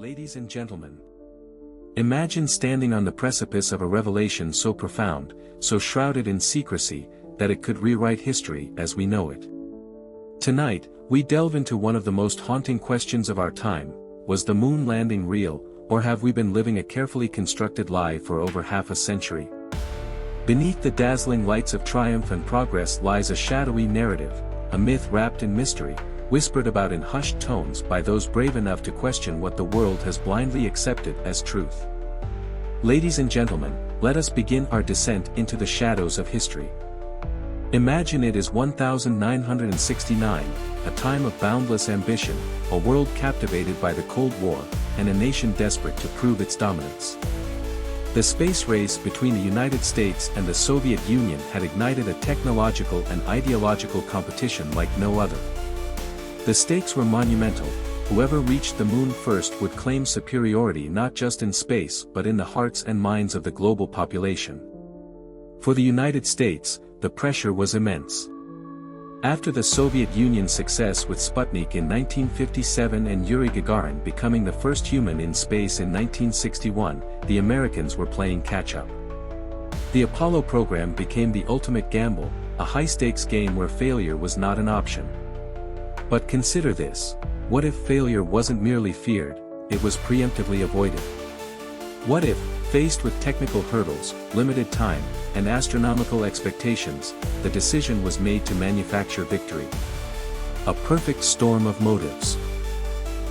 Ladies and gentlemen, imagine standing on the precipice of a revelation so profound, so shrouded in secrecy, that it could rewrite history as we know it. Tonight, we delve into one of the most haunting questions of our time: was the moon landing real, or have we been living a carefully constructed lie for over half a century? Beneath the dazzling lights of triumph and progress lies a shadowy narrative, a myth wrapped in mystery, whispered about in hushed tones by those brave enough to question what the world has blindly accepted as truth. Ladies and gentlemen, let us begin our descent into the shadows of history. Imagine it is 1969, a time of boundless ambition, a world captivated by the Cold War, and a nation desperate to prove its dominance. The space race between the United States and the Soviet Union had ignited a technological and ideological competition like no other. The stakes were monumental. Whoever reached the moon first would claim superiority not just in space but in the hearts and minds of the global population. For the United States, the pressure was immense. After the Soviet Union's success with Sputnik in 1957 and Yuri Gagarin becoming the first human in space in 1961, the Americans were playing catch-up. The Apollo program became the ultimate gamble, a high-stakes game where failure was not an option. But consider this: what if failure wasn't merely feared, it was preemptively avoided? What if, faced with technical hurdles, limited time, and astronomical expectations, the decision was made to manufacture victory? A perfect storm of motives.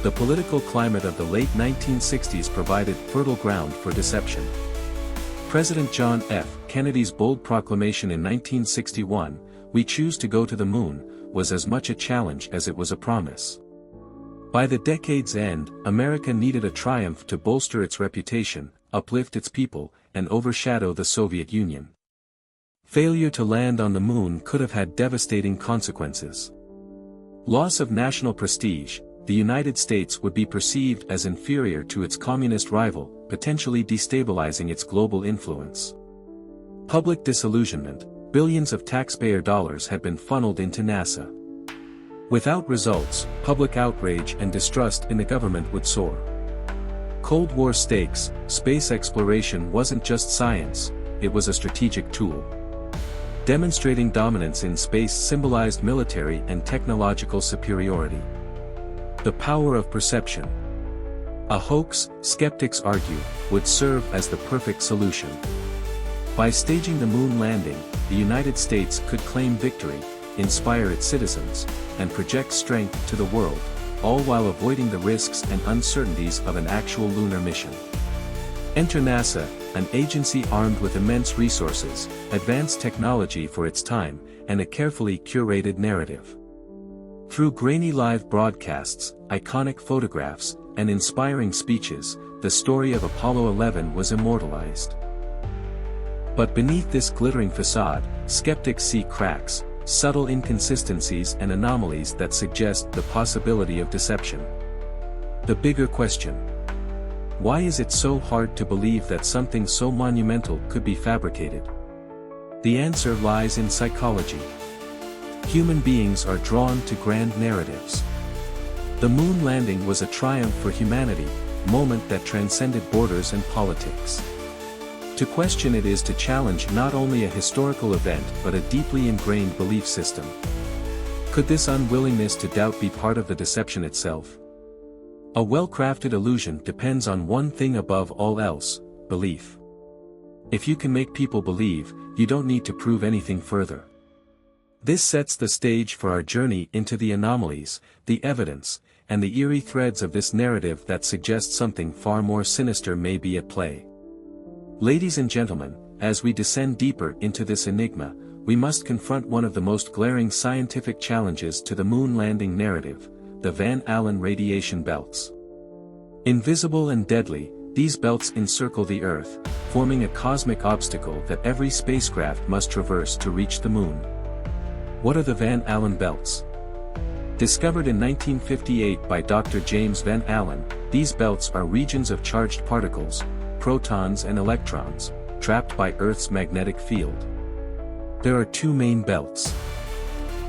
The political climate of the late 1960s provided fertile ground for deception. President John F. Kennedy's bold proclamation in 1961, "We choose to go to the moon," was as much a challenge as it was a promise. By the decade's end, America needed a triumph to bolster its reputation, uplift its people, and overshadow the Soviet Union. Failure to land on the moon could have had devastating consequences. Loss of national prestige: the United States would be perceived as inferior to its communist rival, potentially destabilizing its global influence. Public disillusionment: billions of taxpayer dollars had been funneled into NASA. Without results, public outrage and distrust in the government would soar. Cold War stakes: space exploration wasn't just science, it was a strategic tool. Demonstrating dominance in space symbolized military and technological superiority. The power of perception. A hoax, skeptics argue, would serve as the perfect solution. By staging the moon landing, the United States could claim victory, inspire its citizens, and project strength to the world, all while avoiding the risks and uncertainties of an actual lunar mission. Enter NASA, an agency armed with immense resources, advanced technology for its time, and a carefully curated narrative. Through grainy live broadcasts, iconic photographs, and inspiring speeches, the story of Apollo 11 was immortalized. But beneath this glittering facade, skeptics see cracks, subtle inconsistencies and anomalies that suggest the possibility of deception. The bigger question: why is it so hard to believe that something so monumental could be fabricated? The answer lies in psychology. Human beings are drawn to grand narratives. The moon landing was a triumph for humanity, a moment that transcended borders and politics. To question it is to challenge not only a historical event but a deeply ingrained belief system. Could this unwillingness to doubt be part of the deception itself? A well-crafted illusion depends on one thing above all else: belief. If you can make people believe, you don't need to prove anything further. This sets the stage for our journey into the anomalies, the evidence, and the eerie threads of this narrative that suggest something far more sinister may be at play. Ladies and gentlemen, as we descend deeper into this enigma, we must confront one of the most glaring scientific challenges to the moon landing narrative: the Van Allen radiation belts. Invisible and deadly, these belts encircle the Earth, forming a cosmic obstacle that every spacecraft must traverse to reach the moon. What are the Van Allen belts? Discovered in 1958 by Dr. James Van Allen, these belts are regions of charged particles, protons and electrons, trapped by Earth's magnetic field. There are two main belts.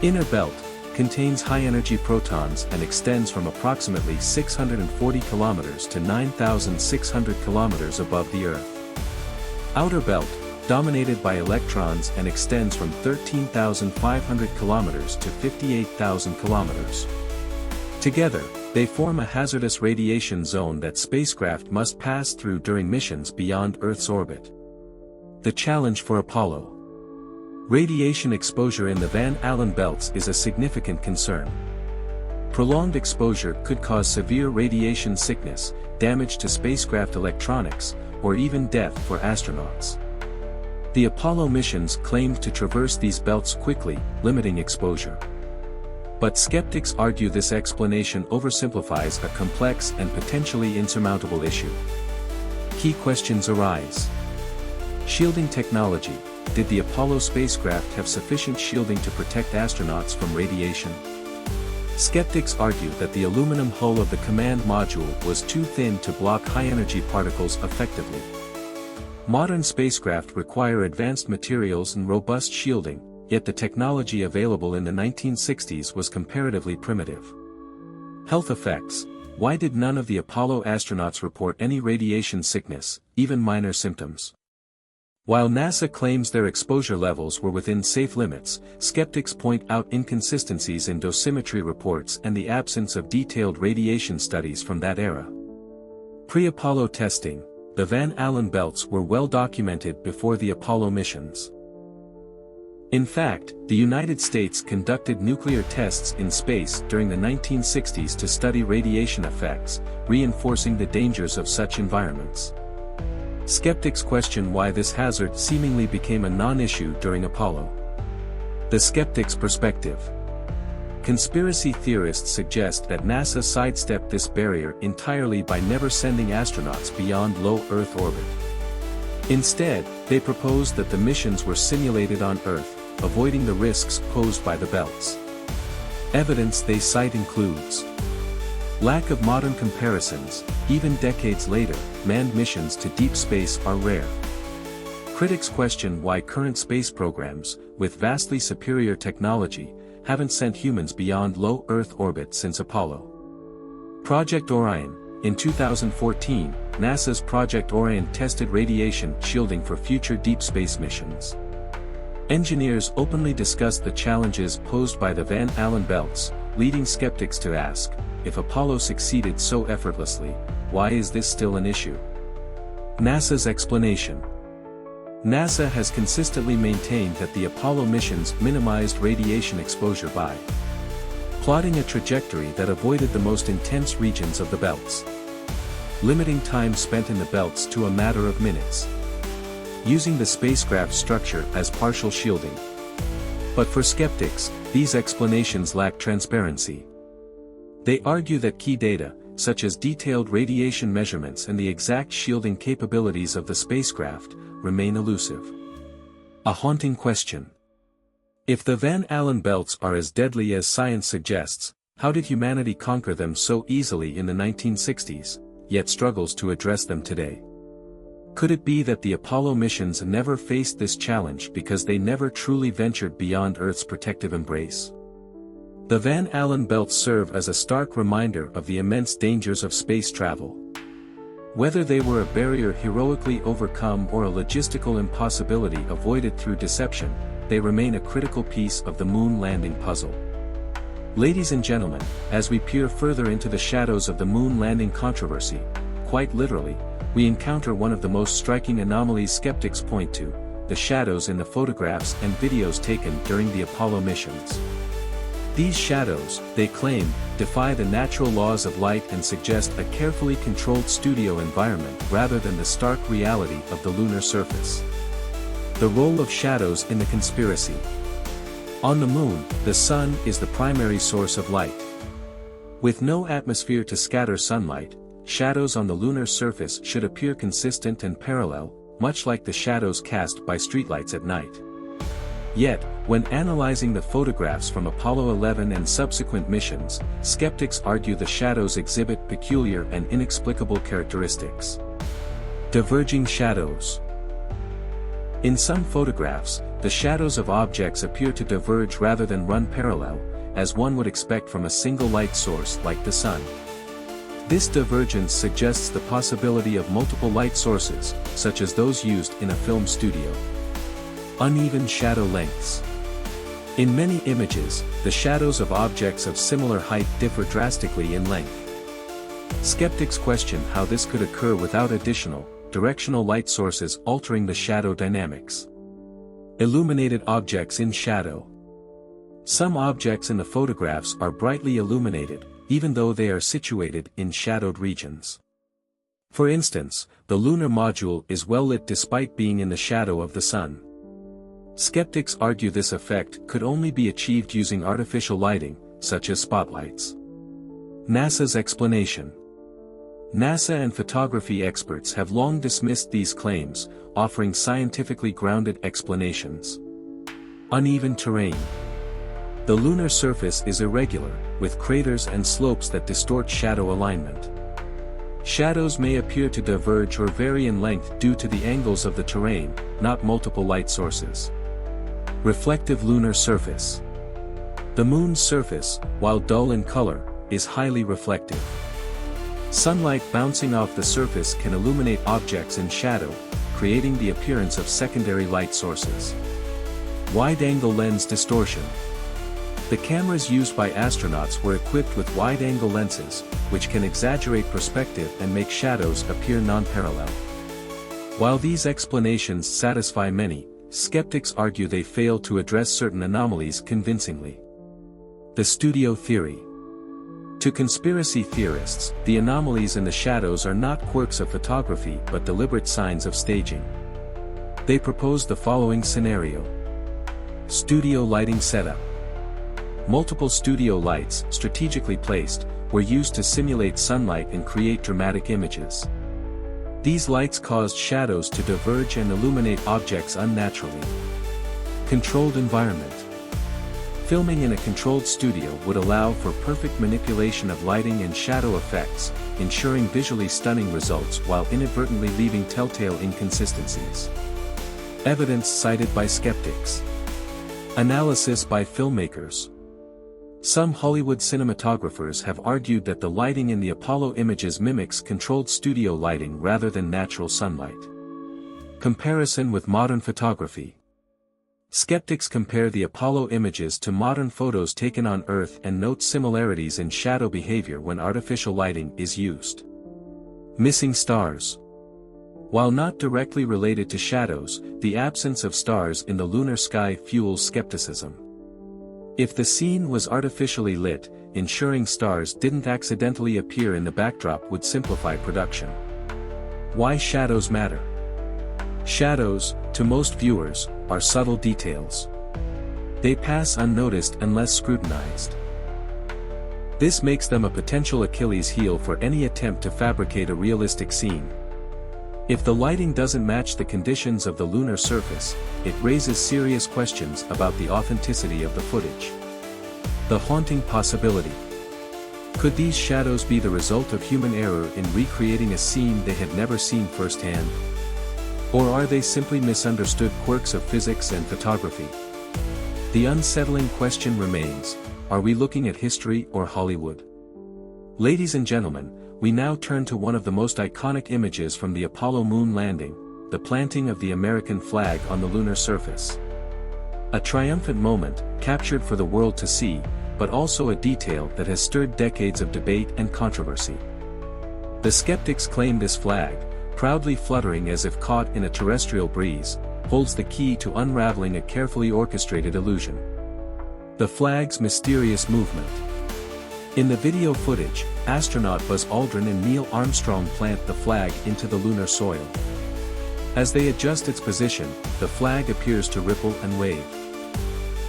Inner belt, contains high-energy protons and extends from approximately 640 kilometers to 9,600 kilometers above the Earth. Outer belt, dominated by electrons and extends from 13,500 kilometers to 58,000 kilometers. Together, they form a hazardous radiation zone that spacecraft must pass through during missions beyond Earth's orbit. The challenge for Apollo. Radiation exposure in the Van Allen belts is a significant concern. Prolonged exposure could cause severe radiation sickness, damage to spacecraft electronics, or even death for astronauts. The Apollo missions claimed to traverse these belts quickly, limiting exposure. But skeptics argue this explanation oversimplifies a complex and potentially insurmountable issue. Key questions arise. Shielding technology. Did the Apollo spacecraft have sufficient shielding to protect astronauts from radiation? Skeptics argue that the aluminum hull of the command module was too thin to block high-energy particles effectively. Modern spacecraft require advanced materials and robust shielding, yet the technology available in the 1960s was comparatively primitive. Health effects. Why did none of the Apollo astronauts report any radiation sickness, even minor symptoms? While NASA claims their exposure levels were within safe limits, skeptics point out inconsistencies in dosimetry reports and the absence of detailed radiation studies from that era. Pre-Apollo testing. The Van Allen belts were well documented before the Apollo missions. In fact, the United States conducted nuclear tests in space during the 1960s to study radiation effects, reinforcing the dangers of such environments. Skeptics question why this hazard seemingly became a non-issue during Apollo. The skeptic's perspective. Conspiracy theorists suggest that NASA sidestepped this barrier entirely by never sending astronauts beyond low Earth orbit. Instead, they propose that the missions were simulated on Earth, avoiding the risks posed by the belts. Evidence they cite includes lack of modern comparisons. Even decades later, manned missions to deep space are rare. Critics question why current space programs, with vastly superior technology, haven't sent humans beyond low Earth orbit since Apollo. Project Orion. In 2014, NASA's Project Orion tested radiation shielding for future deep space missions. Engineers openly discussed the challenges posed by the Van Allen belts, leading skeptics to ask, if Apollo succeeded so effortlessly, why is this still an issue? NASA's explanation. NASA has consistently maintained that the Apollo missions minimized radiation exposure by plotting a trajectory that avoided the most intense regions of the belts, limiting time spent in the belts to a matter of minutes, using the spacecraft structure as partial shielding. But for skeptics, these explanations lack transparency. They argue that key data, such as detailed radiation measurements and the exact shielding capabilities of the spacecraft, remain elusive. A haunting question. If the Van Allen belts are as deadly as science suggests, how did humanity conquer them so easily in the 1960s, yet struggles to address them today? Could it be that the Apollo missions never faced this challenge because they never truly ventured beyond Earth's protective embrace? The Van Allen belts serve as a stark reminder of the immense dangers of space travel. Whether they were a barrier heroically overcome or a logistical impossibility avoided through deception, they remain a critical piece of the moon landing puzzle. Ladies and gentlemen, as we peer further into the shadows of the moon landing controversy, quite literally, we encounter one of the most striking anomalies skeptics point to, the shadows in the photographs and videos taken during the Apollo missions. These shadows, they claim, defy the natural laws of light and suggest a carefully controlled studio environment rather than the stark reality of the lunar surface. The role of shadows in the conspiracy. On the moon, the sun is the primary source of light. With no atmosphere to scatter sunlight, shadows on the lunar surface should appear consistent and parallel, much like the shadows cast by streetlights at night. Yet, when analyzing the photographs from Apollo 11 and subsequent missions, skeptics argue the shadows exhibit peculiar and inexplicable characteristics. Diverging shadows. In some photographs, the shadows of objects appear to diverge rather than run parallel, as one would expect from a single light source like the sun. This divergence suggests the possibility of multiple light sources, such as those used in a film studio. Uneven shadow lengths. In many images, the shadows of objects of similar height differ drastically in length. Skeptics question how this could occur without additional, directional light sources altering the shadow dynamics. Illuminated objects in shadow. Some objects in the photographs are brightly illuminated, even though they are situated in shadowed regions. For instance, the lunar module is well lit despite being in the shadow of the sun. Skeptics argue this effect could only be achieved using artificial lighting, such as spotlights. NASA's explanation. NASA and photography experts have long dismissed these claims, offering scientifically grounded explanations. Uneven terrain. The lunar surface is irregular, with craters and slopes that distort shadow alignment. Shadows may appear to diverge or vary in length due to the angles of the terrain, not multiple light sources. Reflective lunar surface. The moon's surface, while dull in color, is highly reflective. Sunlight bouncing off the surface can illuminate objects in shadow, creating the appearance of secondary light sources. Wide-angle lens distortion. The cameras used by astronauts were equipped with wide-angle lenses, which can exaggerate perspective and make shadows appear non-parallel. While these explanations satisfy many, skeptics argue they fail to address certain anomalies convincingly. The studio theory. To conspiracy theorists, the anomalies in the shadows are not quirks of photography but deliberate signs of staging. They propose the following scenario. Studio lighting setup. Multiple studio lights, strategically placed, were used to simulate sunlight and create dramatic images. These lights caused shadows to diverge and illuminate objects unnaturally. Controlled environment. Filming in a controlled studio would allow for perfect manipulation of lighting and shadow effects, ensuring visually stunning results while inadvertently leaving telltale inconsistencies. Evidence cited by skeptics. Analysis by filmmakers. Some Hollywood cinematographers have argued that the lighting in the Apollo images mimics controlled studio lighting rather than natural sunlight. Comparison with modern photography. Skeptics compare the Apollo images to modern photos taken on Earth and note similarities in shadow behavior when artificial lighting is used. Missing stars. While not directly related to shadows, the absence of stars in the lunar sky fuels skepticism. If the scene was artificially lit, ensuring stars didn't accidentally appear in the backdrop would simplify production. Why shadows matter. Shadows, to most viewers, are subtle details. They pass unnoticed unless scrutinized. This makes them a potential Achilles heel for any attempt to fabricate a realistic scene. If the lighting doesn't match the conditions of the lunar surface, it raises serious questions about the authenticity of the footage. The haunting possibility. Could these shadows be the result of human error in recreating a scene they had never seen firsthand? Or are they simply misunderstood quirks of physics and photography? The unsettling question remains, are we looking at history or Hollywood? Ladies and gentlemen, we now turn to one of the most iconic images from the Apollo moon landing, the planting of the American flag on the lunar surface. A triumphant moment, captured for the world to see, but also a detail that has stirred decades of debate and controversy. The skeptics claim this flag, proudly fluttering as if caught in a terrestrial breeze, holds the key to unraveling a carefully orchestrated illusion. The flag's mysterious movement. In the video footage, astronaut Buzz Aldrin and Neil Armstrong plant the flag into the lunar soil. As they adjust its position, the flag appears to ripple and wave.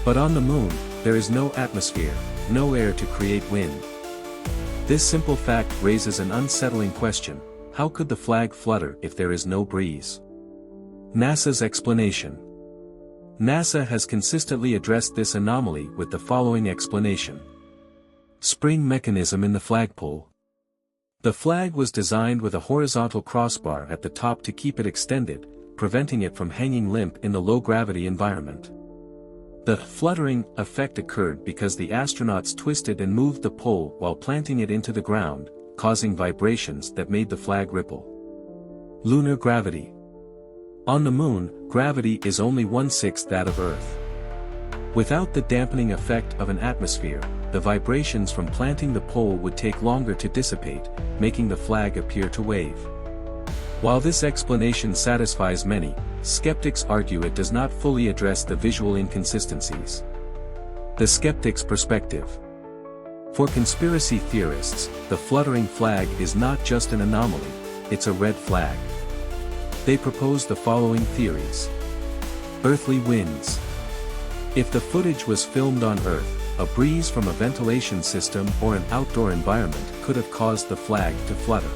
But on the moon, there is no atmosphere, no air to create wind. This simple fact raises an unsettling question: how could the flag flutter if there is no breeze? NASA's explanation. NASA has consistently addressed this anomaly with the following explanation. Spring mechanism in the flagpole. The flag was designed with a horizontal crossbar at the top to keep it extended, preventing it from hanging limp in the low-gravity environment. The fluttering effect occurred because the astronauts twisted and moved the pole while planting it into the ground, causing vibrations that made the flag ripple. Lunar gravity. On the Moon, gravity is only 1/6 that of Earth. Without the dampening effect of an atmosphere, the vibrations from planting the pole would take longer to dissipate, making the flag appear to wave. While this explanation satisfies many, skeptics argue it does not fully address the visual inconsistencies. The skeptic's perspective. For conspiracy theorists, the fluttering flag is not just an anomaly, it's a red flag. They propose the following theories. Earthly winds. If the footage was filmed on Earth, a breeze from a ventilation system or an outdoor environment could have caused the flag to flutter.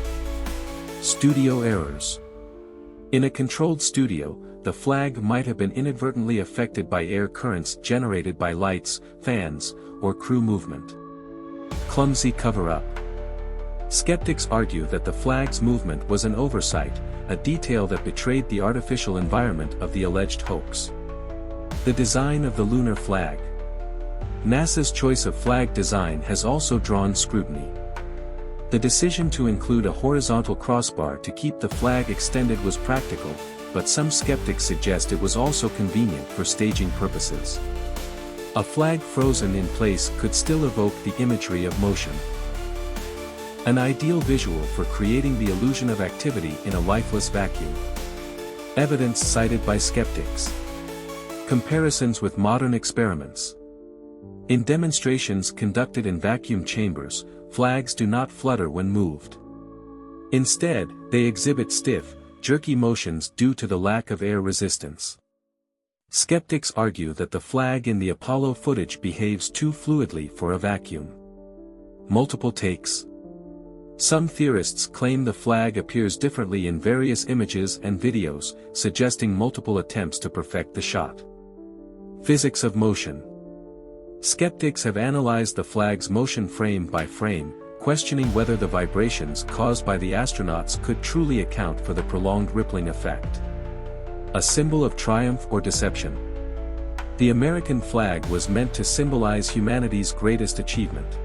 Studio errors. In a controlled studio, the flag might have been inadvertently affected by air currents generated by lights, fans, or crew movement. Clumsy cover-up. Skeptics argue that the flag's movement was an oversight, a detail that betrayed the artificial environment of the alleged hoax. The design of the lunar flag. NASA's choice of flag design has also drawn scrutiny. The decision to include a horizontal crossbar to keep the flag extended was practical, but some skeptics suggest it was also convenient for staging purposes. A flag frozen in place could still evoke the imagery of motion. An ideal visual for creating the illusion of activity in a lifeless vacuum. Evidence cited by skeptics. Comparisons with modern experiments. In demonstrations conducted in vacuum chambers, flags do not flutter when moved. Instead, they exhibit stiff, jerky motions due to the lack of air resistance. Skeptics argue that the flag in the Apollo footage behaves too fluidly for a vacuum. Multiple takes. Some theorists claim the flag appears differently in various images and videos, suggesting multiple attempts to perfect the shot. Physics of motion. Skeptics have analyzed the flag's motion frame by frame, questioning whether the vibrations caused by the astronauts could truly account for the prolonged rippling effect. A symbol of triumph or deception. The American flag was meant to symbolize humanity's greatest achievement.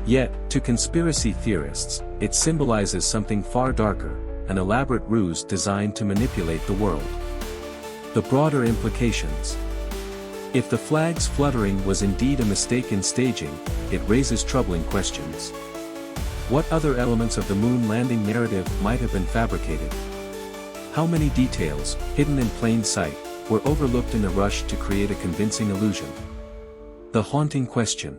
Yet, to conspiracy theorists, it symbolizes something far darker, an elaborate ruse designed to manipulate the world. The broader implications. If the flag's fluttering was indeed a mistake in staging, it raises troubling questions. What other elements of the moon landing narrative might have been fabricated? How many details, hidden in plain sight, were overlooked in a rush to create a convincing illusion? The haunting question.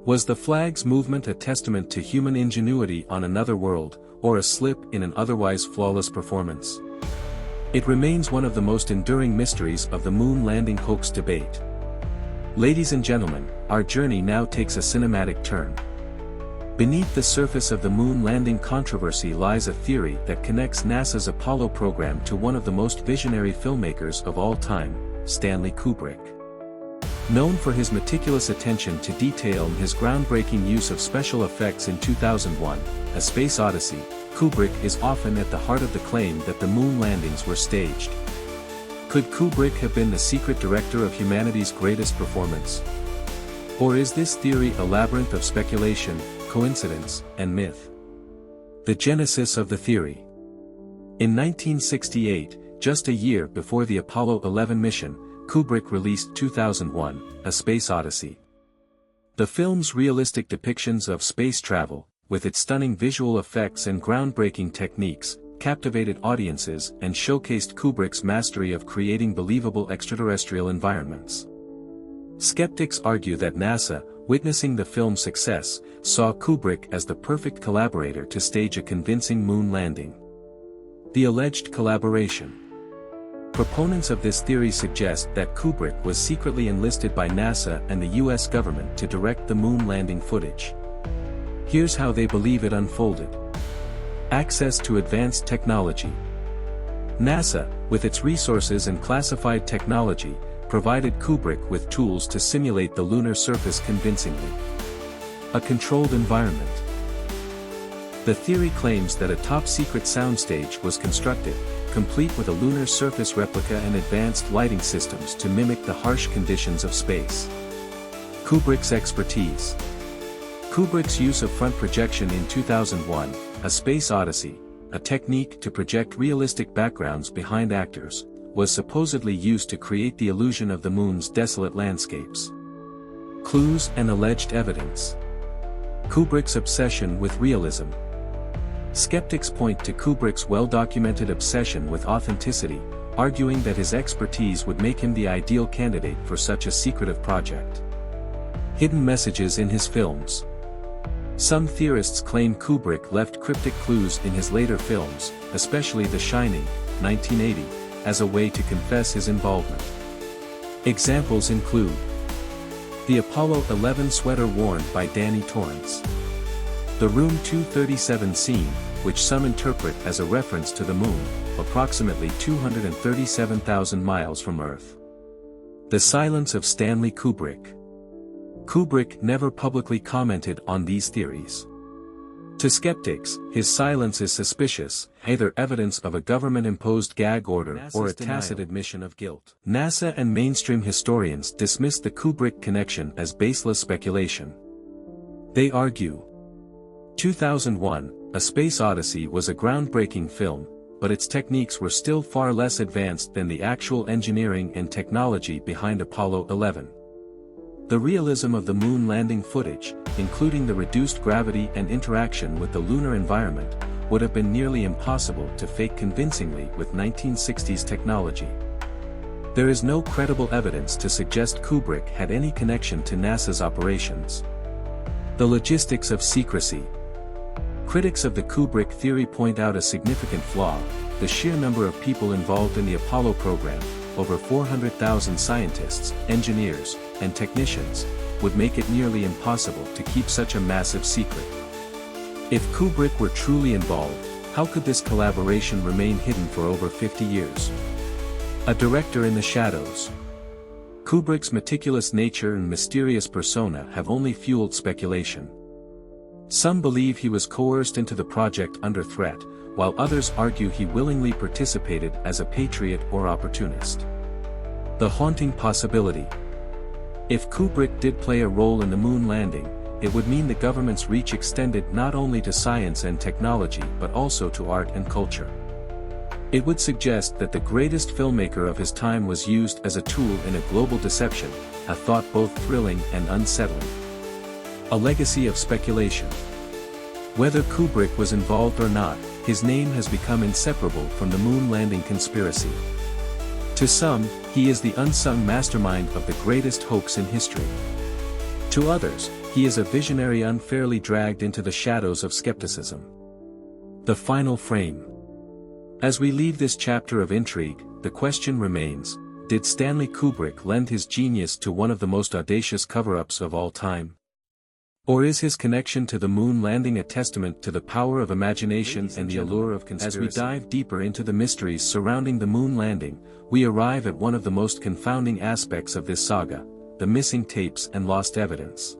Was the flag's movement a testament to human ingenuity on another world, or a slip in an otherwise flawless performance? It remains one of the most enduring mysteries of the moon landing hoax debate. Ladies and gentlemen, our journey now takes a cinematic turn. Beneath the surface of the moon landing controversy lies a theory that connects NASA's Apollo program to one of the most visionary filmmakers of all time, Stanley Kubrick. Known for his meticulous attention to detail and his groundbreaking use of special effects in 2001, A Space Odyssey, Kubrick is often at the heart of the claim that the moon landings were staged. Could Kubrick have been the secret director of humanity's greatest performance? Or is this theory a labyrinth of speculation, coincidence, and myth? The genesis of the theory. In 1968, just a year before the Apollo 11 mission, Kubrick released 2001, A Space Odyssey. The film's realistic depictions of space travel, with its stunning visual effects and groundbreaking techniques, captivated audiences and showcased Kubrick's mastery of creating believable extraterrestrial environments. Skeptics argue that NASA, witnessing the film's success, saw Kubrick as the perfect collaborator to stage a convincing moon landing. The alleged collaboration. Proponents of this theory suggest that Kubrick was secretly enlisted by NASA and the US government to direct the moon landing footage. Here's how they believe it unfolded. Access to advanced technology. NASA, with its resources and classified technology, provided Kubrick with tools to simulate the lunar surface convincingly. A controlled environment. The theory claims that a top-secret soundstage was constructed, complete with a lunar surface replica and advanced lighting systems to mimic the harsh conditions of space. Kubrick's expertise. Kubrick's use of front projection in 2001, A Space Odyssey, a technique to project realistic backgrounds behind actors, was supposedly used to create the illusion of the moon's desolate landscapes. Clues and alleged evidence. Kubrick's obsession with realism. Skeptics point to Kubrick's well-documented obsession with authenticity, arguing that his expertise would make him the ideal candidate for such a secretive project. Hidden messages in his films. Some theorists claim Kubrick left cryptic clues in his later films, especially The Shining, 1980, as a way to confess his involvement. Examples include the Apollo 11 sweater worn by Danny Torrance, the Room 237 scene, which some interpret as a reference to the moon, approximately 237,000 miles from Earth. The silence of Stanley Kubrick. Kubrick never publicly commented on these theories. To skeptics, his silence is suspicious, either evidence of a government-imposed gag order or a tacit admission of guilt. NASA and mainstream historians dismiss the Kubrick connection as baseless speculation. They argue, 2001, A Space Odyssey was a groundbreaking film, but its techniques were still far less advanced than the actual engineering and technology behind Apollo 11. The realism of the moon landing footage, including the reduced gravity and interaction with the lunar environment, would have been nearly impossible to fake convincingly with 1960s technology. There is no credible evidence to suggest Kubrick had any connection to NASA's operations. The logistics of secrecy. Critics of the Kubrick theory point out a significant flaw: the sheer number of people involved in the Apollo program, over 400,000 scientists, engineers, and technicians, would make it nearly impossible to keep such a massive secret. If Kubrick were truly involved, how could this collaboration remain hidden for over 50 years? A director in the shadows. Kubrick's meticulous nature and mysterious persona have only fueled speculation. Some believe he was coerced into the project under threat, while others argue he willingly participated as a patriot or opportunist. The haunting possibility. If Kubrick did play a role in the moon landing, it would mean the government's reach extended not only to science and technology but also to art and culture. It would suggest that the greatest filmmaker of his time was used as a tool in a global deception, a thought both thrilling and unsettling. A legacy of speculation. Whether Kubrick was involved or not, his name has become inseparable from the moon landing conspiracy. To some, he is the unsung mastermind of the greatest hoax in history. To others, he is a visionary unfairly dragged into the shadows of skepticism. The final frame. As we leave this chapter of intrigue, the question remains, did Stanley Kubrick lend his genius to one of the most audacious cover-ups of all time? Or is his connection to the moon landing a testament to the power of imagination and the allure of conspiracy? As we dive deeper into the mysteries surrounding the moon landing, we arrive at one of the most confounding aspects of this saga, the missing tapes and lost evidence.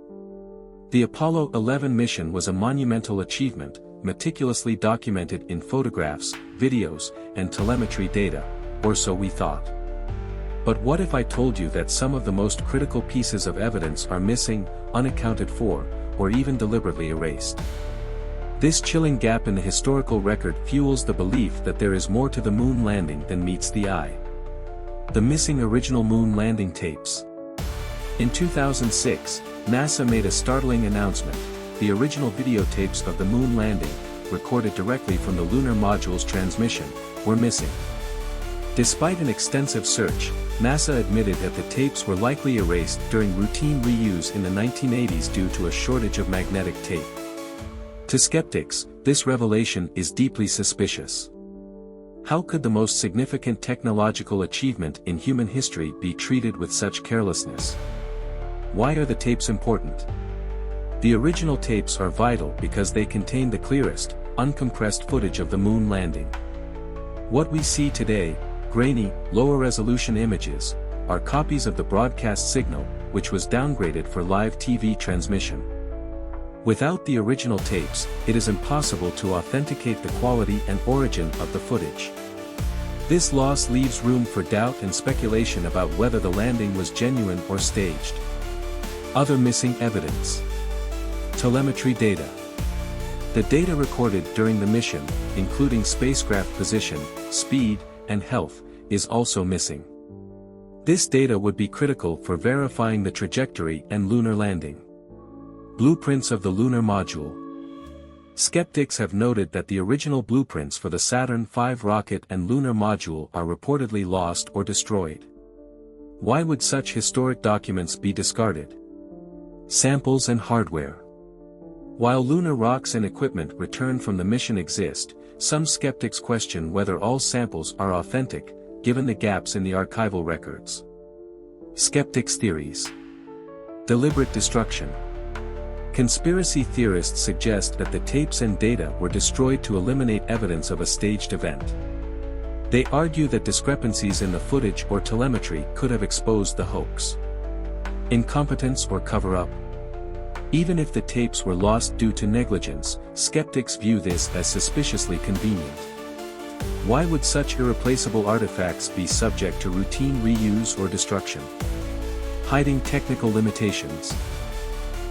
The Apollo 11 mission was a monumental achievement, meticulously documented in photographs, videos, and telemetry data, or so we thought. But what if I told you that some of the most critical pieces of evidence are missing, unaccounted for, or even deliberately erased? This chilling gap in the historical record fuels the belief that there is more to the moon landing than meets the eye. The missing original moon landing tapes. In 2006, NASA made a startling announcement: the original videotapes of the moon landing, recorded directly from the lunar module's transmission, were missing. Despite an extensive search, NASA admitted that the tapes were likely erased during routine reuse in the 1980s due to a shortage of magnetic tape. To skeptics, this revelation is deeply suspicious. How could the most significant technological achievement in human history be treated with such carelessness? Why are the tapes important? The original tapes are vital because they contain the clearest, uncompressed footage of the moon landing. What we see today, grainy, lower-resolution images, are copies of the broadcast signal, which was downgraded for live TV transmission. Without the original tapes, it is impossible to authenticate the quality and origin of the footage. This loss leaves room for doubt and speculation about whether the landing was genuine or staged. Other missing evidence. Telemetry data. The data recorded during the mission, including spacecraft position, speed, and health, is also missing. This data would be critical for verifying the trajectory and lunar landing. Blueprints of the lunar module. Skeptics have noted that the original blueprints for the Saturn V rocket and lunar module are reportedly lost or destroyed. Why would such historic documents be discarded? Samples and hardware. While lunar rocks and equipment returned from the mission exist, some skeptics question whether all samples are authentic, given the gaps in the archival records. Skeptics' theories. Deliberate destruction. Conspiracy theorists suggest that the tapes and data were destroyed to eliminate evidence of a staged event. They argue that discrepancies in the footage or telemetry could have exposed the hoax. Incompetence or cover-up. Even if the tapes were lost due to negligence, skeptics view this as suspiciously convenient. Why would such irreplaceable artifacts be subject to routine reuse or destruction? Hiding technical limitations.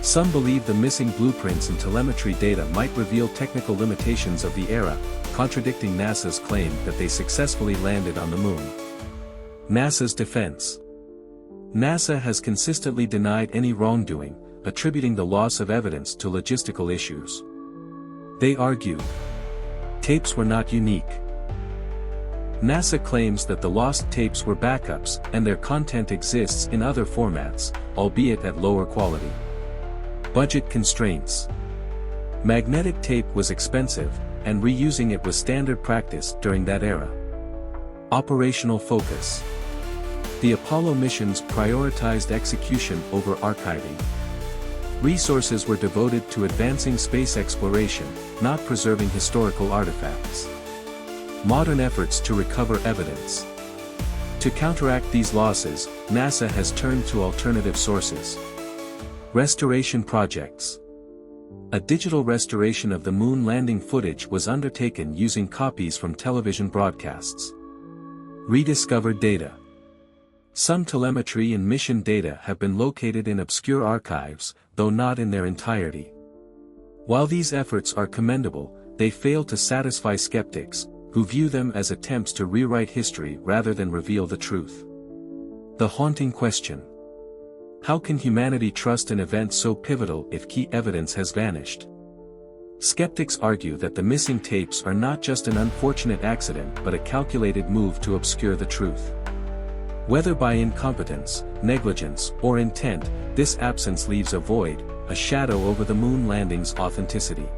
Some believe the missing blueprints and telemetry data might reveal technical limitations of the era, contradicting NASA's claim that they successfully landed on the moon. NASA's defense. NASA has consistently denied any wrongdoing, attributing the loss of evidence to logistical issues. They argue tapes were not unique. NASA claims that the lost tapes were backups and their content exists in other formats, albeit at lower quality. Budget constraints. Magnetic tape was expensive, and reusing it was standard practice during that era. Operational focus. The Apollo missions prioritized execution over archiving. Resources were devoted to advancing space exploration, not preserving historical artifacts. Modern efforts to recover evidence. To counteract these losses, NASA has turned to alternative sources. Restoration projects. A digital restoration of the moon landing footage was undertaken using copies from television broadcasts. Rediscovered data. Some telemetry and mission data have been located in obscure archives, though not in their entirety. While these efforts are commendable, they fail to satisfy skeptics, who view them as attempts to rewrite history rather than reveal the truth. The haunting question. How can humanity trust an event so pivotal if key evidence has vanished? Skeptics argue that the missing tapes are not just an unfortunate accident but a calculated move to obscure the truth. Whether by incompetence, negligence, or intent, this absence leaves a void, a shadow over the moon landing's authenticity.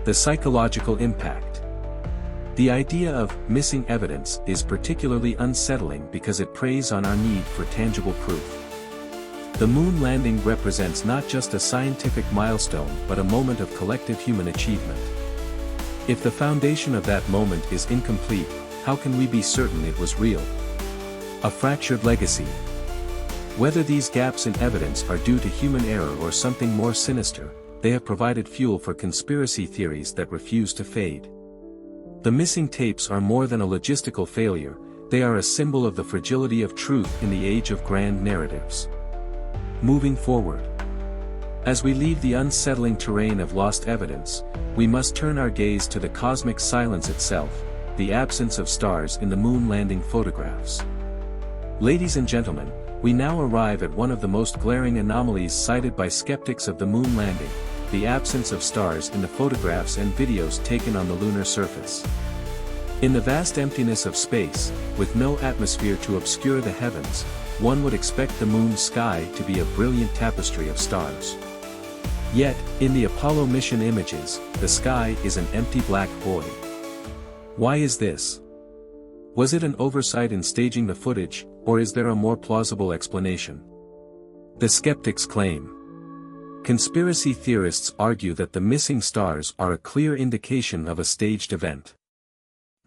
The psychological impact. The idea of missing evidence is particularly unsettling because it preys on our need for tangible proof. The moon landing represents not just a scientific milestone but a moment of collective human achievement. If the foundation of that moment is incomplete, how can we be certain it was real? A fractured legacy. Whether these gaps in evidence are due to human error or something more sinister, they have provided fuel for conspiracy theories that refuse to fade. The missing tapes are more than a logistical failure, they are a symbol of the fragility of truth in the age of grand narratives. Moving forward. As we leave the unsettling terrain of lost evidence, we must turn our gaze to the cosmic silence itself, the absence of stars in the moon landing photographs. Ladies and gentlemen, we now arrive at one of the most glaring anomalies cited by skeptics of the moon landing, the absence of stars in the photographs and videos taken on the lunar surface. In the vast emptiness of space, with no atmosphere to obscure the heavens, one would expect the moon's sky to be a brilliant tapestry of stars. Yet, in the Apollo mission images, the sky is an empty black void. Why is this? Was it an oversight in staging the footage, or is there a more plausible explanation? The skeptics claim. Conspiracy theorists argue that the missing stars are a clear indication of a staged event.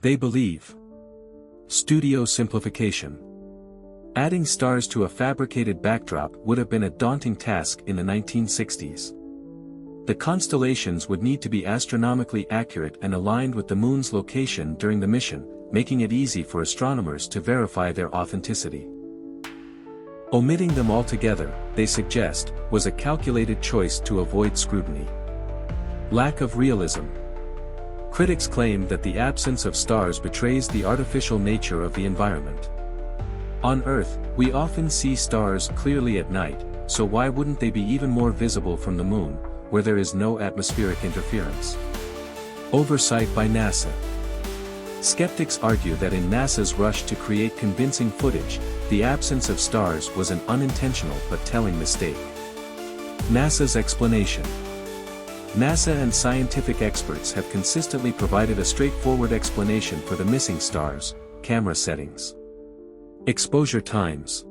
They believe. Studio simplification. Adding stars to a fabricated backdrop would have been a daunting task in the 1960s. The constellations would need to be astronomically accurate and aligned with the moon's location during the mission, making it easy for astronomers to verify their authenticity. Omitting them altogether, they suggest, was a calculated choice to avoid scrutiny. Lack of realism. Critics claim that the absence of stars betrays the artificial nature of the environment. On Earth, we often see stars clearly at night, so why wouldn't they be even more visible from the Moon, where there is no atmospheric interference? Oversight by NASA. Skeptics argue that in NASA's rush to create convincing footage, the absence of stars was an unintentional but telling mistake. NASA's explanation. NASA and scientific experts have consistently provided a straightforward explanation for the missing stars: camera settings. Exposure times.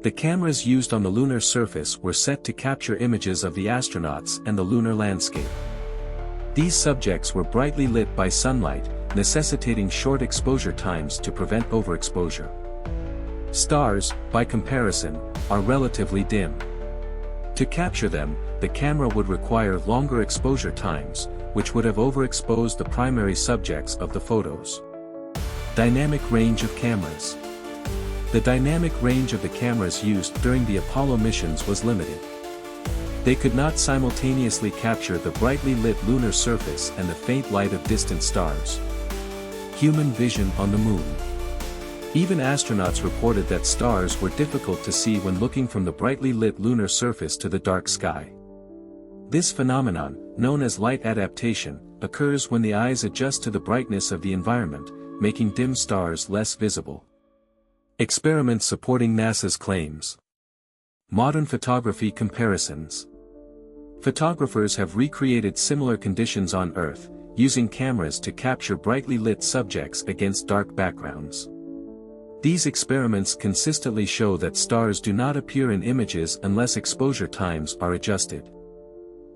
The cameras used on the lunar surface were set to capture images of the astronauts and the lunar landscape. These subjects were brightly lit by sunlight, necessitating short exposure times to prevent overexposure. Stars, by comparison, are relatively dim. To capture them, the camera would require longer exposure times, which would have overexposed the primary subjects of the photos. Dynamic range of cameras. The dynamic range of the cameras used during the Apollo missions was limited. They could not simultaneously capture the brightly lit lunar surface and the faint light of distant stars. Human vision on the Moon. Even astronauts reported that stars were difficult to see when looking from the brightly lit lunar surface to the dark sky. This phenomenon, known as light adaptation, occurs when the eyes adjust to the brightness of the environment, making dim stars less visible. Experiments supporting NASA's claims. Modern photography comparisons. Photographers have recreated similar conditions on Earth, using cameras to capture brightly lit subjects against dark backgrounds. These experiments consistently show that stars do not appear in images unless exposure times are adjusted.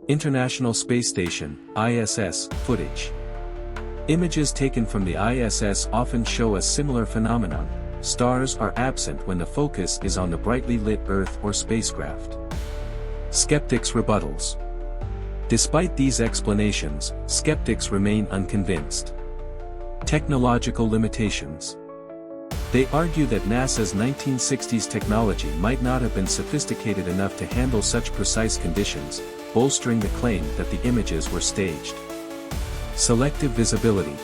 International Space Station, ISS, footage. Images taken from the ISS often show a similar phenomenon. Stars are absent when the focus is on the brightly lit Earth or spacecraft. Skeptics' rebuttals. Despite these explanations, skeptics remain unconvinced. Technological limitations. They argue that NASA's 1960s technology might not have been sophisticated enough to handle such precise conditions, bolstering the claim that the images were staged. Selective visibility.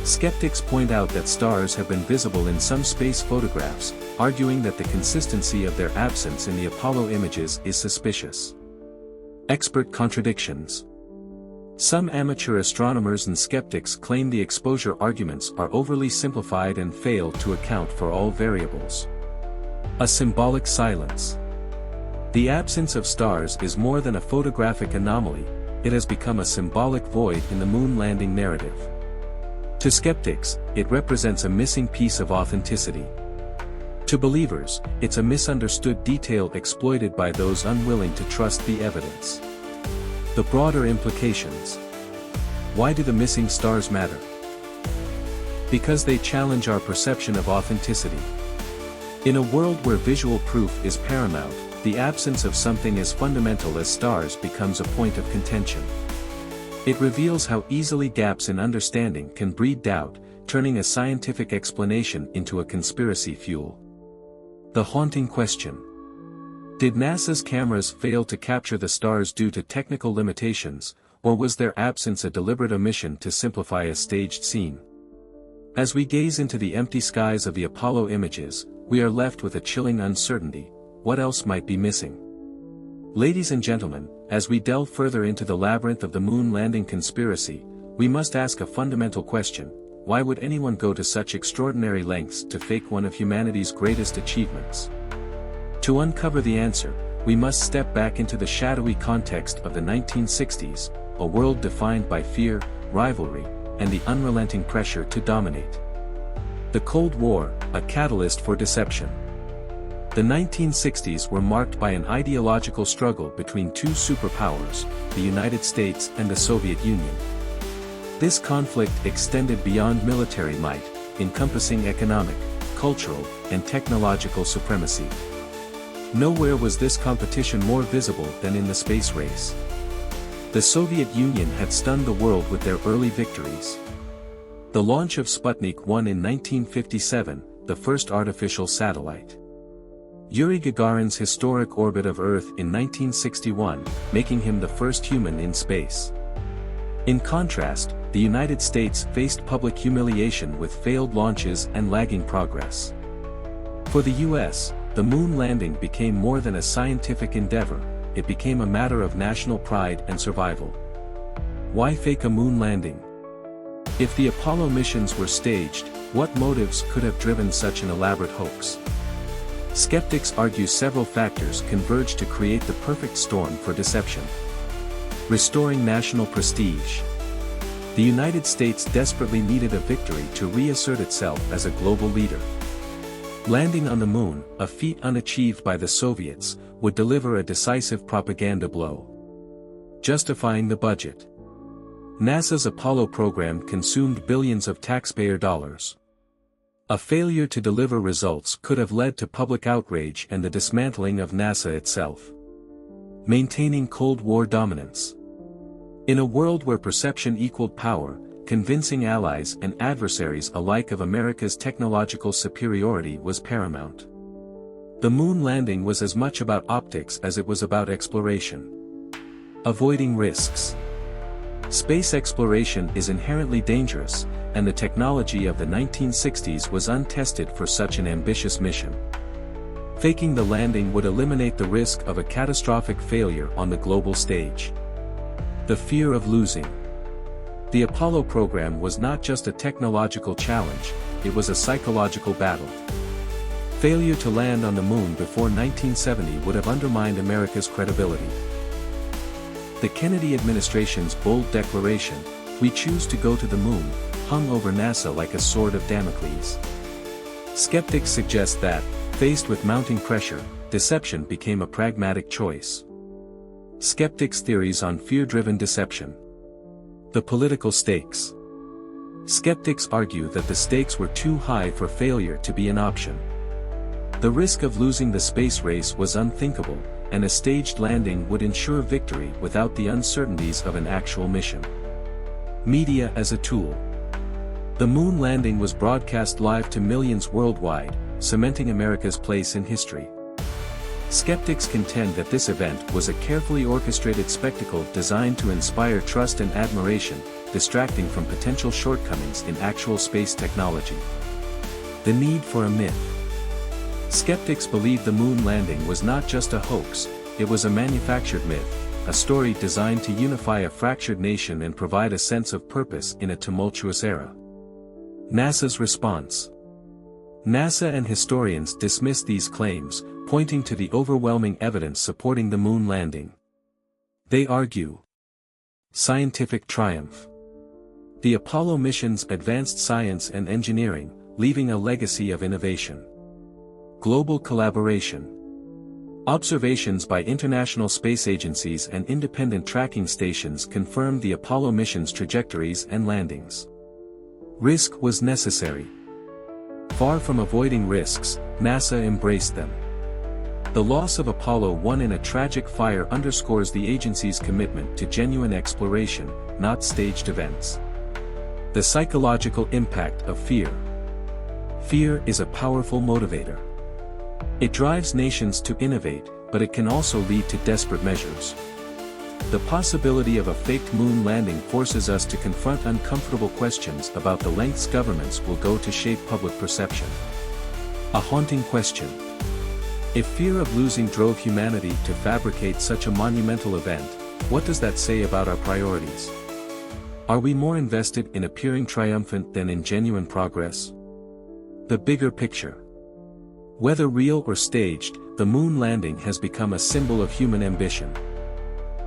Skeptics point out that stars have been visible in some space photographs, arguing that the consistency of their absence in the Apollo images is suspicious. Expert contradictions. Some amateur astronomers and skeptics claim the exposure arguments are overly simplified and fail to account for all variables. A symbolic silence. The absence of stars is more than a photographic anomaly, it has become a symbolic void in the moon landing narrative. To skeptics, it represents a missing piece of authenticity. To believers, it's a misunderstood detail exploited by those unwilling to trust the evidence. The broader implications. Why do the missing stars matter? Because they challenge our perception of authenticity. In a world where visual proof is paramount, the absence of something as fundamental as stars becomes a point of contention. It reveals how easily gaps in understanding can breed doubt, turning a scientific explanation into a conspiracy fuel. The haunting question. Did NASA's cameras fail to capture the stars due to technical limitations, or was their absence a deliberate omission to simplify a staged scene? As we gaze into the empty skies of the Apollo images, we are left with a chilling uncertainty. What else might be missing? Ladies and gentlemen, as we delve further into the labyrinth of the moon landing conspiracy, we must ask a fundamental question: why would anyone go to such extraordinary lengths to fake one of humanity's greatest achievements? To uncover the answer, we must step back into the shadowy context of the 1960s, a world defined by fear, rivalry, and the unrelenting pressure to dominate. The Cold War, a catalyst for deception. The 1960s were marked by an ideological struggle between two superpowers, the United States and the Soviet Union. This conflict extended beyond military might, encompassing economic, cultural, and technological supremacy. Nowhere was this competition more visible than in the space race. The Soviet Union had stunned the world with their early victories. The launch of Sputnik 1 in 1957, the first artificial satellite. Yuri Gagarin's historic orbit of Earth in 1961, making him the first human in space. In contrast, the United States faced public humiliation with failed launches and lagging progress. For the US, the moon landing became more than a scientific endeavor, it became a matter of national pride and survival. Why fake a moon landing? If the Apollo missions were staged, what motives could have driven such an elaborate hoax? Skeptics argue several factors converge to create the perfect storm for deception. Restoring national prestige. The United States desperately needed a victory to reassert itself as a global leader. Landing on the moon, a feat unachieved by the Soviets, would deliver a decisive propaganda blow. Justifying the budget. NASA's Apollo program consumed billions of taxpayer dollars. A failure to deliver results could have led to public outrage and the dismantling of NASA itself. Maintaining Cold War dominance. In a world where perception equaled power, convincing allies and adversaries alike of America's technological superiority was paramount. The moon landing was as much about optics as it was about exploration. Avoiding risks. Space exploration is inherently dangerous, and the technology of the 1960s was untested for such an ambitious mission. Faking the landing would eliminate the risk of a catastrophic failure on the global stage. The fear of losing. The Apollo program was not just a technological challenge, it was a psychological battle. Failure to land on the moon before 1970 would have undermined America's credibility. The Kennedy administration's bold declaration, "We choose to go to the moon," hung over NASA like a sword of Damocles. Skeptics suggest that, faced with mounting pressure, deception became a pragmatic choice. Skeptics' theories on fear-driven deception. The political stakes. Skeptics argue that the stakes were too high for failure to be an option. The risk of losing the space race was unthinkable, and a staged landing would ensure victory without the uncertainties of an actual mission. Media as a tool. The moon landing was broadcast live to millions worldwide, cementing America's place in history. Skeptics contend that this event was a carefully orchestrated spectacle designed to inspire trust and admiration, distracting from potential shortcomings in actual space technology. The need for a myth. Skeptics believe the moon landing was not just a hoax, it was a manufactured myth, a story designed to unify a fractured nation and provide a sense of purpose in a tumultuous era. NASA's response. NASA and historians dismiss these claims, pointing to the overwhelming evidence supporting the moon landing. They argue. Scientific triumph. The Apollo missions advanced science and engineering, leaving a legacy of innovation. Global collaboration. Observations by international space agencies and independent tracking stations confirmed the Apollo missions' trajectories and landings. Risk was necessary. Far from avoiding risks, NASA embraced them. The loss of Apollo 1 in a tragic fire underscores the agency's commitment to genuine exploration, not staged events. The psychological impact of fear. Fear is a powerful motivator. It drives nations to innovate, but it can also lead to desperate measures. The possibility of a faked moon landing forces us to confront uncomfortable questions about the lengths governments will go to shape public perception. A haunting question. If fear of losing drove humanity to fabricate such a monumental event, what does that say about our priorities? Are we more invested in appearing triumphant than in genuine progress? The bigger picture. Whether real or staged, the moon landing has become a symbol of human ambition.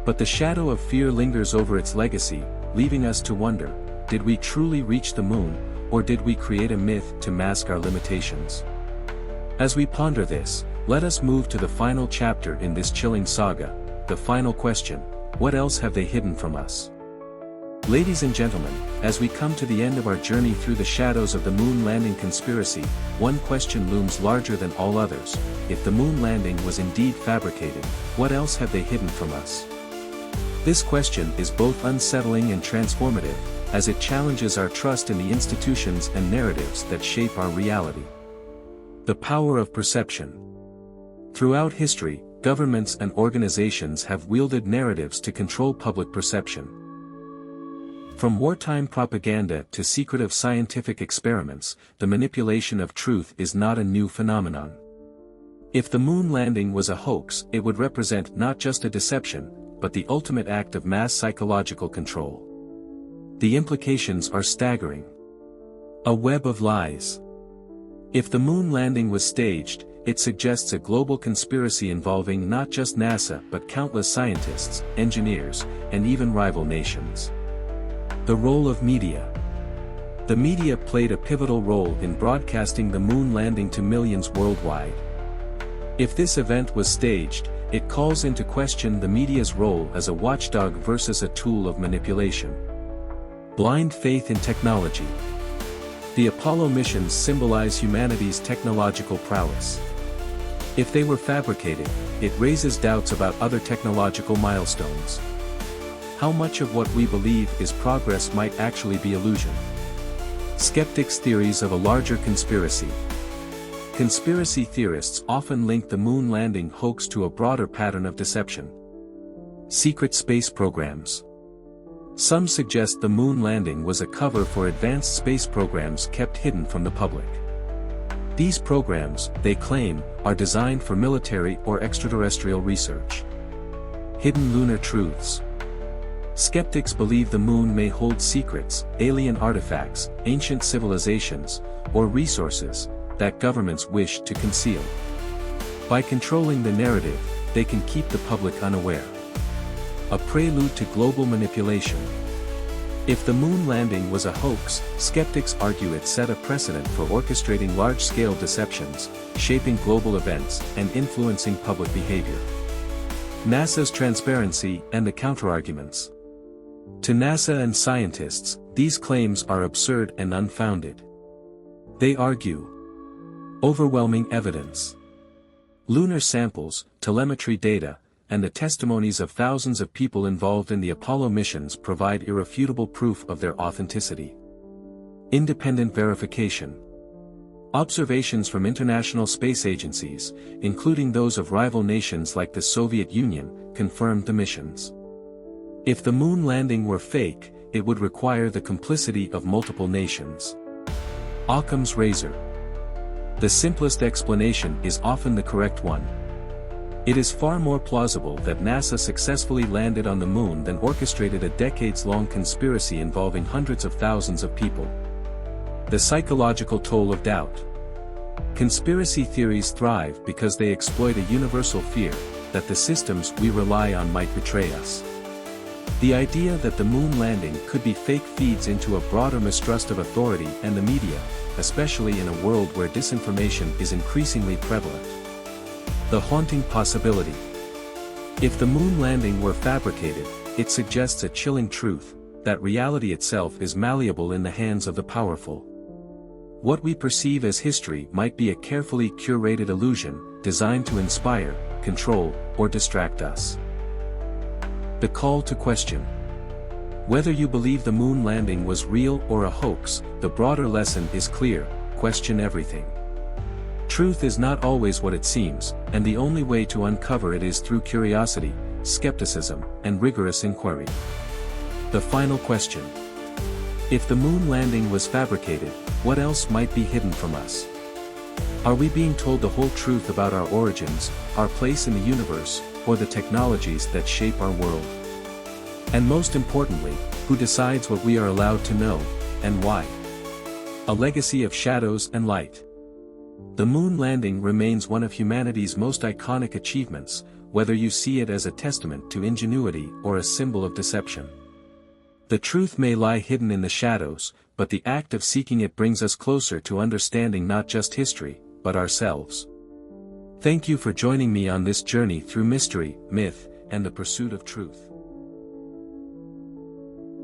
But the shadow of fear lingers over its legacy, leaving us to wonder, did we truly reach the moon, or did we create a myth to mask our limitations? As we ponder this, let us move to the final chapter in this chilling saga, the final question: what else have they hidden from us? Ladies and gentlemen, as we come to the end of our journey through the shadows of the moon landing conspiracy, one question looms larger than all others: if the moon landing was indeed fabricated, what else have they hidden from us? This question is both unsettling and transformative, as it challenges our trust in the institutions and narratives that shape our reality. The power of perception. Throughout history, governments and organizations have wielded narratives to control public perception. From wartime propaganda to secretive scientific experiments, the manipulation of truth is not a new phenomenon. If the moon landing was a hoax, it would represent not just a deception, but the ultimate act of mass psychological control. The implications are staggering. A web of lies. If the moon landing was staged, it suggests a global conspiracy involving not just NASA but countless scientists, engineers, and even rival nations. The role of media. The media played a pivotal role in broadcasting the moon landing to millions worldwide. If this event was staged, it calls into question the media's role as a watchdog versus a tool of manipulation. Blind faith in technology. The Apollo missions symbolize humanity's technological prowess. If they were fabricated, it raises doubts about other technological milestones. How much of what we believe is progress might actually be illusion? Skeptics' theories of a larger conspiracy. Conspiracy theorists often link the moon landing hoax to a broader pattern of deception. Secret space programs. Some suggest the moon landing was a cover for advanced space programs kept hidden from the public. These programs, they claim, are designed for military or extraterrestrial research. Hidden lunar truths. Skeptics believe the moon may hold secrets, alien artifacts, ancient civilizations, or resources that governments wish to conceal. By controlling the narrative, they can keep the public unaware. A prelude to global manipulation. If the moon landing was a hoax, skeptics argue it set a precedent for orchestrating large-scale deceptions, shaping global events, and influencing public behavior. NASA's transparency and the counterarguments. To NASA and scientists, these claims are absurd and unfounded. They argue. Overwhelming evidence. Lunar samples, telemetry data, and the testimonies of thousands of people involved in the Apollo missions provide irrefutable proof of their authenticity. Independent verification. Observations from international space agencies, including those of rival nations like the Soviet Union, confirmed the missions. If the moon landing were fake, it would require the complicity of multiple nations. Occam's razor. The simplest explanation is often the correct one. It is far more plausible that NASA successfully landed on the moon than orchestrated a decades-long conspiracy involving hundreds of thousands of people. The psychological toll of doubt. Conspiracy theories thrive because they exploit a universal fear that the systems we rely on might betray us. The idea that the moon landing could be fake feeds into a broader mistrust of authority and the media, especially in a world where disinformation is increasingly prevalent. The haunting possibility. If the moon landing were fabricated, it suggests a chilling truth, that reality itself is malleable in the hands of the powerful. What we perceive as history might be a carefully curated illusion, designed to inspire, control, or distract us. The call to question. Whether you believe the moon landing was real or a hoax, the broader lesson is clear: question everything. Truth is not always what it seems, and the only way to uncover it is through curiosity, skepticism, and rigorous inquiry. The final question. If the moon landing was fabricated, what else might be hidden from us? Are we being told the whole truth about our origins, our place in the universe, or the technologies that shape our world? And most importantly, who decides what we are allowed to know, and why? A legacy of shadows and light. The moon landing remains one of humanity's most iconic achievements, whether you see it as a testament to ingenuity or a symbol of deception. The truth may lie hidden in the shadows, but the act of seeking it brings us closer to understanding not just history, but ourselves. Thank you for joining me on this journey through mystery, myth, and the pursuit of truth.